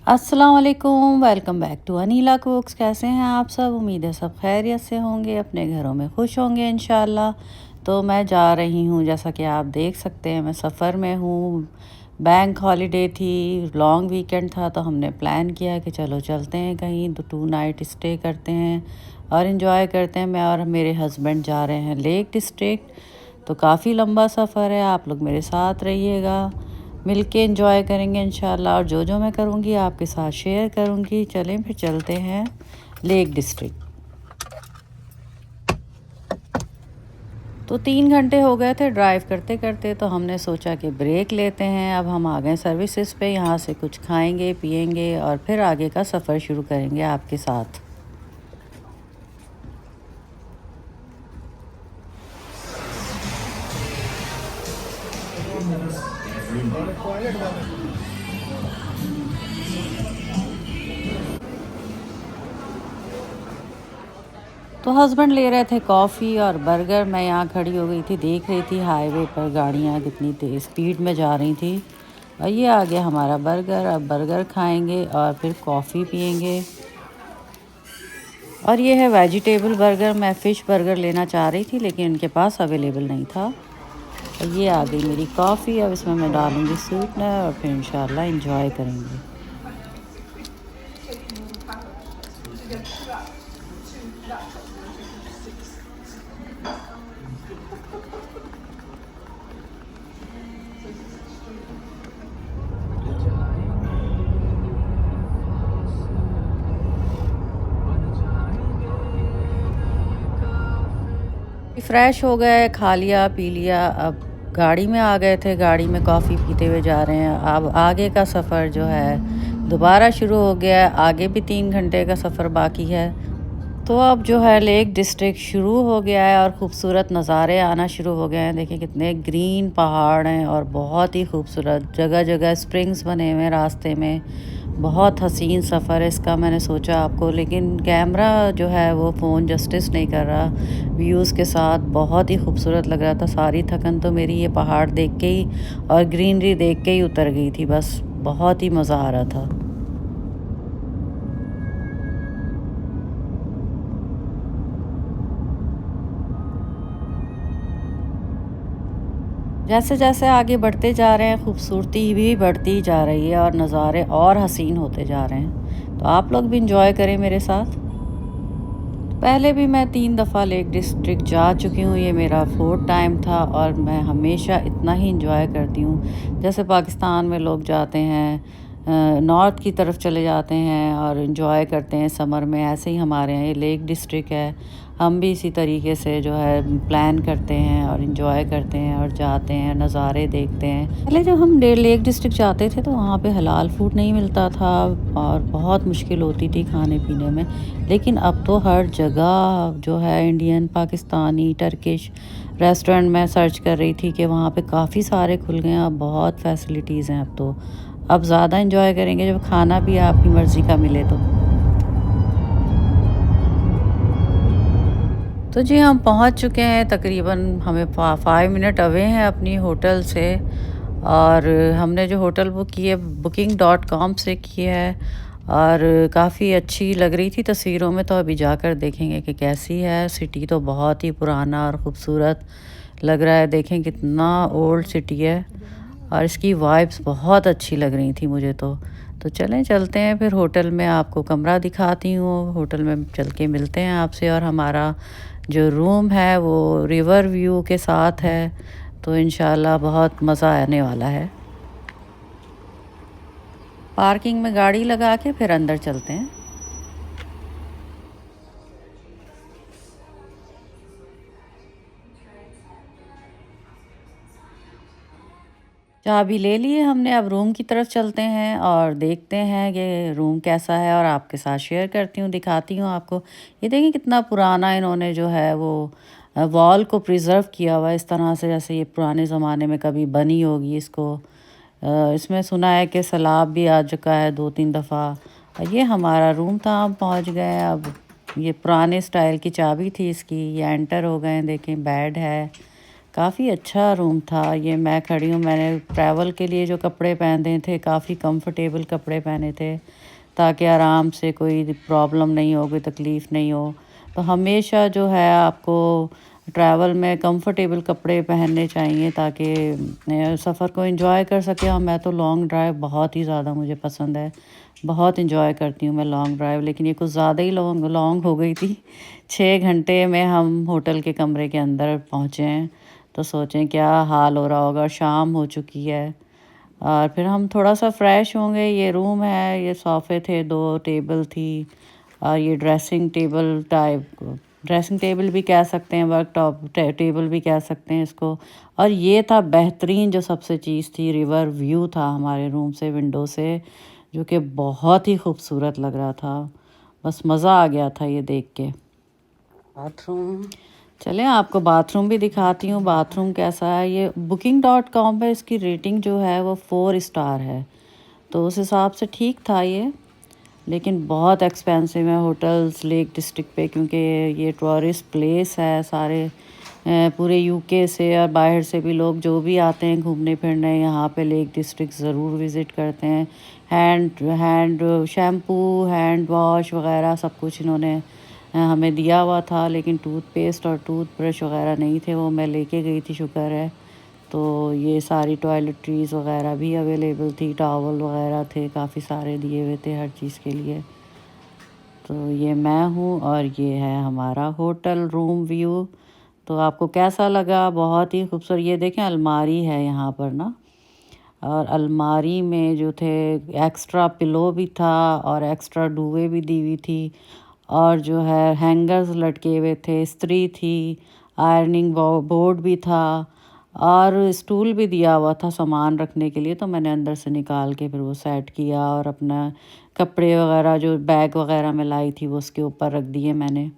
अस्सलाम वालेकुम, welcome back to Aneela cooks. कैसे हैं आप सब? उम्मीद है सब खैरियत से होंगे, अपने घरों में खुश होंगे इंशाल्लाह। तो मैं जा रही हूँ, जैसा कि आप देख सकते हैं मैं सफ़र में हूँ। बैंक हॉलिडे थी, लॉन्ग वीकेंड था, तो हमने प्लान किया कि चलो चलते हैं कहीं, तो 2 नाइट स्टे करते हैं और इन्जॉय करते हैं। मैं और मेरे हस्बैंड जा रहे हैं लेक डिस्ट्रिक्ट। तो काफ़ी लंबा सफ़र है, आप लोग मेरे साथ रहिएगा, मिलके एंजॉय करेंगे इंशाल्लाह। और जो जो मैं करूँगी आपके साथ शेयर करूँगी। चलें फिर चलते हैं लेक डिस्ट्रिक्ट। तो 3 घंटे हो गए थे ड्राइव करते करते, तो हमने सोचा कि ब्रेक लेते हैं। अब हम आ गए सर्विसेज पे, यहाँ से कुछ खाएंगे पिएंगे और फिर आगे का सफ़र शुरू करेंगे आपके साथ। तो हस्बैंड ले रहे थे कॉफ़ी और बर्गर। मैं यहाँ खड़ी हो गई थी, देख रही थी हाईवे पर गाड़ियाँ कितनी तेज़ स्पीड में जा रही थी। और ये आ गया हमारा बर्गर। अब बर्गर खाएंगे और फिर कॉफ़ी पियेंगे। और ये है वेजिटेबल बर्गर। मैं फ़िश बर्गर लेना चाह रही थी लेकिन इनके पास अवेलेबल नहीं था। और ये आ गई मेरी कॉफ़ी। अब इसमें मैं डालूँगी स्वीटनर और फिर इंशाल्लाह एंजॉय करेंगे। फ्रेश हो गए, खा लिया पी लिया। अब गाड़ी में आ गए थे, गाड़ी में कॉफ़ी पीते हुए जा रहे हैं। अब आगे का सफ़र जो है दोबारा शुरू हो गया है। आगे भी 3 घंटे का सफ़र बाकी है। तो अब जो है लेक डिस्ट्रिक्ट शुरू हो गया है और ख़ूबसूरत नज़ारे आना शुरू हो गए हैं। देखिए कितने ग्रीन पहाड़ हैं और बहुत ही खूबसूरत, जगह जगह स्प्रिंग्स बने हुए हैं रास्ते में। बहुत हसीन सफ़र है इसका। मैंने सोचा आपको, लेकिन कैमरा जो है वो फ़ोन जस्टिस नहीं कर रहा व्यूज़ के साथ। बहुत ही खूबसूरत लग रहा था। सारी थकन तो मेरी ये पहाड़ देख के ही और ग्रीनरी देख के ही उतर गई थी बस। बहुत ही मज़ा आ रहा था। जैसे जैसे आगे बढ़ते जा रहे हैं खूबसूरती भी बढ़ती जा रही है और नज़ारे और हसीन होते जा रहे हैं। तो आप लोग भी इंजॉय करें मेरे साथ। पहले भी मैं 3 दफ़ा लेक डिस्ट्रिक्ट जा चुकी हूँ। ये मेरा 4th टाइम था और मैं हमेशा इतना ही इंजॉय करती हूँ। जैसे पाकिस्तान में लोग जाते हैं नॉर्थ की तरफ चले जाते हैं और इंजॉय करते हैं समर में, ऐसे ही हमारे यहाँ ये लेक डिस्ट्रिक्ट है। हम भी इसी तरीके से जो है प्लान करते हैं और इंजॉय करते हैं और जाते हैं, नज़ारे देखते हैं। पहले जब हम लेक डिस्ट्रिक्ट जाते थे तो वहाँ पे हलाल फूड नहीं मिलता था और बहुत मुश्किल होती थी खाने पीने में। लेकिन अब तो हर जगह जो है इंडियन, पाकिस्तानी, टर्किश रेस्टोरेंट मैं सर्च कर रही थी कि वहाँ पे काफ़ी सारे खुल गए हैं। अब बहुत फैसिलिटीज़ हैं अब तो। अब ज़्यादा इंजॉय करेंगे जब खाना भी आपकी मर्ज़ी का मिले तो। तो जी हम पहुंच चुके हैं, तकरीबन हमें 5 मिनट अवे हैं अपनी होटल से। और हमने जो होटल बुक की है booking.com से की है और काफ़ी अच्छी लग रही थी तस्वीरों में। तो अभी जाकर देखेंगे कि कैसी है। सिटी तो बहुत ही पुराना और ख़ूबसूरत लग रहा है। देखें कितना ओल्ड सिटी है और इसकी वाइब्स बहुत अच्छी लग रही थी मुझे तो चलें चलते हैं फिर होटल में, आपको कमरा दिखाती हूँ। होटल में चल के मिलते हैं आपसे। और हमारा जो रूम है वो रिवर व्यू के साथ है, तो इंशाल्लाह बहुत मज़ा आने वाला है। पार्किंग में गाड़ी लगा के फिर अंदर चलते हैं। चाबी ले लिए हमने, अब रूम की तरफ चलते हैं और देखते हैं कि रूम कैसा है और आपके साथ शेयर करती हूँ, दिखाती हूँ आपको। ये देखिए कितना पुराना इन्होंने जो है वो वॉल को प्रिजर्व किया हुआ है इस तरह से, जैसे ये पुराने ज़माने में कभी बनी होगी। इसको इसमें सुना है कि सैलाब भी आ चुका है 2-3 दफ़ा। ये हमारा रूम था, हम पहुँच गए हैं। अब ये पुराने स्टाइल की चाबी थी इसकी। ये एंटर हो गए हैं, देखें बेड है, काफ़ी अच्छा रूम था। ये मैं खड़ी हूँ, मैंने ट्रैवल के लिए जो कपड़े पहने थे काफ़ी कंफर्टेबल कपड़े पहने थे ताकि आराम से कोई प्रॉब्लम नहीं हो, कोई तकलीफ़ नहीं हो। तो हमेशा जो है आपको ट्रैवल में कंफर्टेबल कपड़े पहनने चाहिए ताकि सफ़र को एंजॉय कर सकें। और मैं तो लॉन्ग ड्राइव बहुत ही ज़्यादा मुझे पसंद है, बहुत एंजॉय करती हूँ मैं लॉन्ग ड्राइव। लेकिन ये कुछ ज़्यादा ही लॉन्ग लॉन्ग हो गई थी। 6 घंटे में हम होटल के कमरे के अंदर पहुँचे हैं, तो सोचें क्या हाल हो रहा होगा। शाम हो चुकी है और फिर हम थोड़ा सा फ्रेश होंगे। ये रूम है, ये सोफ़े थे, 2 टेबल थी और ये ड्रेसिंग टेबल भी कह सकते हैं, वर्क टॉप टेबल भी कह सकते हैं इसको। और ये था बेहतरीन जो सबसे चीज़ थी, रिवर व्यू था हमारे रूम से, विंडो से, जो कि बहुत ही खूबसूरत लग रहा था। बस मज़ा आ गया था ये देख के। बाथरूम, चलें आपको बाथरूम भी दिखाती हूँ बाथरूम कैसा है। ये booking.com पे इसकी रेटिंग जो है वो 4 स्टार है, तो उस हिसाब से ठीक था ये। लेकिन बहुत एक्सपेंसिव है होटल्स लेक डिस्ट्रिक्ट पे, क्योंकि ये टूरिस्ट प्लेस है। सारे पूरे यूके से और बाहर से भी लोग जो भी आते हैं घूमने फिरने यहाँ पे लेक डिस्ट्रिक्ट ज़रूर विज़िट करते हैं। हैंड शैम्पू, हैंड वॉश वगैरह सब कुछ इन्होंने हमें दिया हुआ था। लेकिन टूथपेस्ट और टूथब्रश वगैरह नहीं थे, वो मैं लेके गई थी, शुक्र है। तो ये सारी टॉयलेटरीज़ वगैरह भी अवेलेबल थी, टॉवल वगैरह थे, काफ़ी सारे दिए हुए थे हर चीज़ के लिए। तो ये मैं हूँ और ये है हमारा होटल रूम व्यू। तो आपको कैसा लगा? बहुत ही खूबसूरत। ये देखें अलमारी है यहाँ पर ना, और अलमारी में जो थे एक्स्ट्रा पिलो भी था और एक्स्ट्रा दुवे भी दी हुई थी, और जो है हैंगर्स लटके हुए थे, इस्त्री थी, आयरनिंग बोर्ड भी था और स्टूल भी दिया हुआ था सामान रखने के लिए। तो मैंने अंदर से निकाल के फिर वो सेट किया और अपना कपड़े वगैरह जो बैग वगैरह में लाई थी वो उसके ऊपर रख दिए मैंने।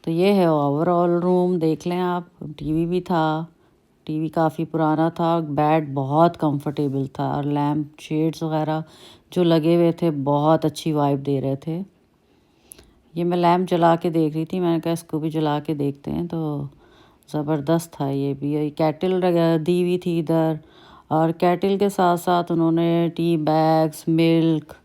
तो ये है ओवरऑल रूम, देख लें आप। टीवी भी था, टीवी काफ़ी पुराना था, बेड बहुत कंफर्टेबल था और लैम्प शेड्स वगैरह जो लगे हुए थे बहुत अच्छी वाइब दे रहे थे। ये मैं लैम्प जला के देख रही थी, मैंने कहा इसको भी जला के देखते हैं, तो ज़बरदस्त था ये भी। ये केटल दी हुई थी इधर, और केटल के साथ साथ उन्होंने टी बैग्स, मिल्क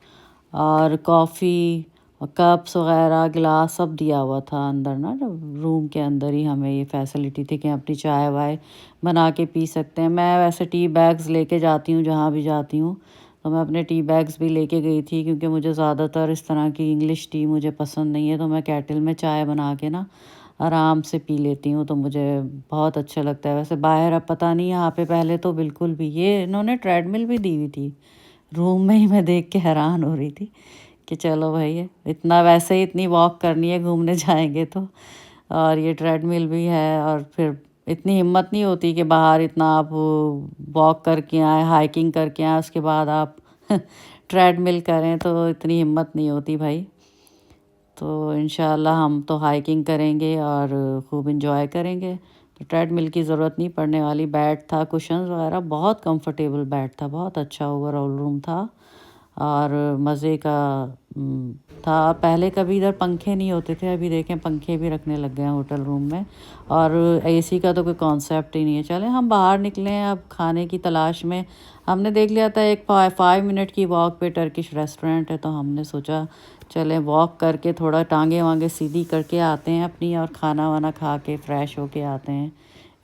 और कॉफ़ी और कप्स वगैरह गिलास सब दिया हुआ था अंदर ना। रूम के अंदर ही हमें ये फैसिलिटी थी कि अपनी चाय वाय बना के पी सकते हैं। मैं वैसे टी बैग्स लेके जाती हूँ जहाँ भी जाती हूँ, तो मैं अपने टी बैग्स भी लेके गई थी, क्योंकि मुझे ज़्यादातर इस तरह की इंग्लिश टी मुझे पसंद नहीं है। तो मैं केटल में चाय बना के ना आराम से पी लेती हूँ, तो मुझे बहुत अच्छा लगता है। वैसे बाहर अब पता नहीं, यहाँ पे पहले तो बिल्कुल भी, ये इन्होंने ट्रेडमिल भी दी हुई थी रूम में ही। मैं देख के हैरान हो रही थी कि चलो भाई इतना, वैसे ही इतनी वॉक करनी है घूमने जाएंगे तो, और ये ट्रेडमिल भी है। और फिर इतनी हिम्मत नहीं होती कि बाहर इतना आप वॉक करके आए, हाइकिंग करके आए, उसके बाद आप ट्रेडमिल करें, तो इतनी हिम्मत नहीं होती भाई। तो इंशाल्लाह हम तो हाइकिंग करेंगे और खूब इंजॉय करेंगे, तो ट्रेडमिल की ज़रूरत नहीं पड़ने वाली। बेड था, कुशन्स वगैरह, बहुत कंफर्टेबल बेड था, बहुत अच्छा ओवरऑल रूम था और मज़े का था। पहले कभी इधर पंखे नहीं होते थे, अभी देखें पंखे भी रखने लग गए हैं होटल रूम में, और एसी का तो कोई कॉन्सेप्ट ही नहीं है। चलें हम बाहर निकले हैं अब खाने की तलाश में। हमने देख लिया था एक 5 मिनट की वॉक पे टर्किश रेस्टोरेंट है, तो हमने सोचा चलें वॉक करके थोड़ा टांगे वांगे सीधी करके आते हैं अपनी, और खाना वाना खा के फ़्रेश होके आते हैं।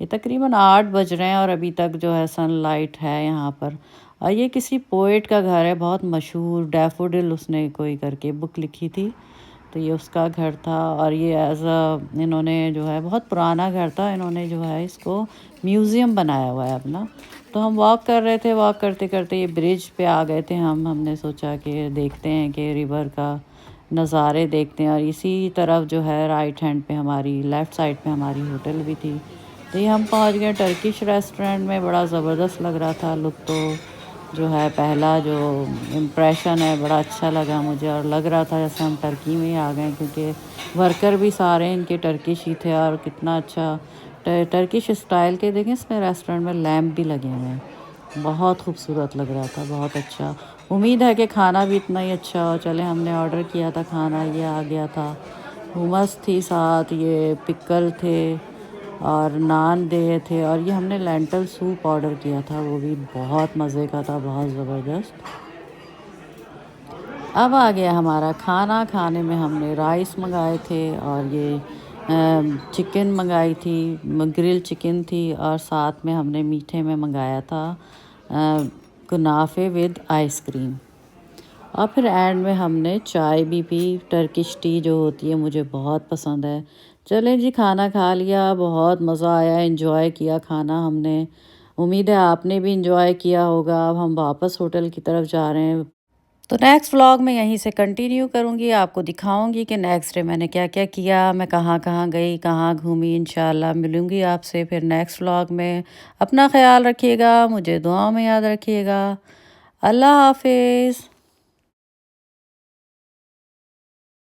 ये तकरीबन 8 बज रहे हैं और अभी तक जो है सनलाइट है यहाँ पर। और ये किसी पोएट का घर है, बहुत मशहूर, डैफोडिल उसने कोई करके बुक लिखी थी, तो ये उसका घर था। और ये इन्होंने जो है बहुत पुराना घर था, इन्होंने जो है इसको म्यूज़ियम बनाया हुआ है अपना। तो हम वॉक कर रहे थे, वॉक करते करते ये ब्रिज पे आ गए थे हमने सोचा कि देखते हैं कि रिवर का नज़ारे देखते हैं। और इसी तरफ जो है राइट हैंड पे हमारी, लेफ़्ट साइड पे हमारी होटल भी थी। तो ये हम पहुंच गए टर्किश रेस्टोरेंट में, बड़ा ज़बरदस्त लग रहा था लुक। तो जो है पहला जो इम्प्रेशन है बड़ा अच्छा लगा मुझे, और लग रहा था जैसे हम टर्की में ही आ गए, क्योंकि वर्कर भी सारे इनके टर्किश ही थे। और कितना अच्छा टर्किश स्टाइल के, देखें इसमें रेस्टोरेंट में लैम्प भी लगे हुए हैं, बहुत खूबसूरत लग रहा था, बहुत अच्छा। उम्मीद है कि खाना भी इतना ही अच्छा हो। चले हमने ऑर्डर किया था खाना, ये आ गया था। हुमस थी, साथ ये पिकल थे और नान दिए थे, और ये हमने लेंटल सूप ऑर्डर किया था, वो भी बहुत मज़े का था, बहुत ज़बरदस्त। अब आ गया हमारा खाना। खाने में हमने राइस मंगाए थे और ये चिकन मंगाई थी, ग्रिल चिकन थी, और साथ में हमने मीठे में मंगाया था कुनाफे विद आइसक्रीम। और फिर एंड में हमने चाय भी पी, टर्किश टी जो होती है मुझे बहुत पसंद है। चलें जी, खाना खा लिया, बहुत मज़ा आया, एंजॉय किया खाना हमने। उम्मीद है आपने भी एंजॉय किया होगा। अब हम वापस होटल की तरफ जा रहे हैं। तो नेक्स्ट व्लॉग में यहीं से कंटिन्यू करूँगी, आपको दिखाऊँगी कि नेक्स्ट डे मैंने क्या-क्या किया, मैं कहाँ-कहाँ गई, कहाँ घूमी। इंशाल्लाह मिलूँगी आपसे फिर नेक्स्ट व्लॉग में। अपना ख़्याल रखिएगा, मुझे दुआओं में याद रखिएगा। अल्लाह हाफ़िज़।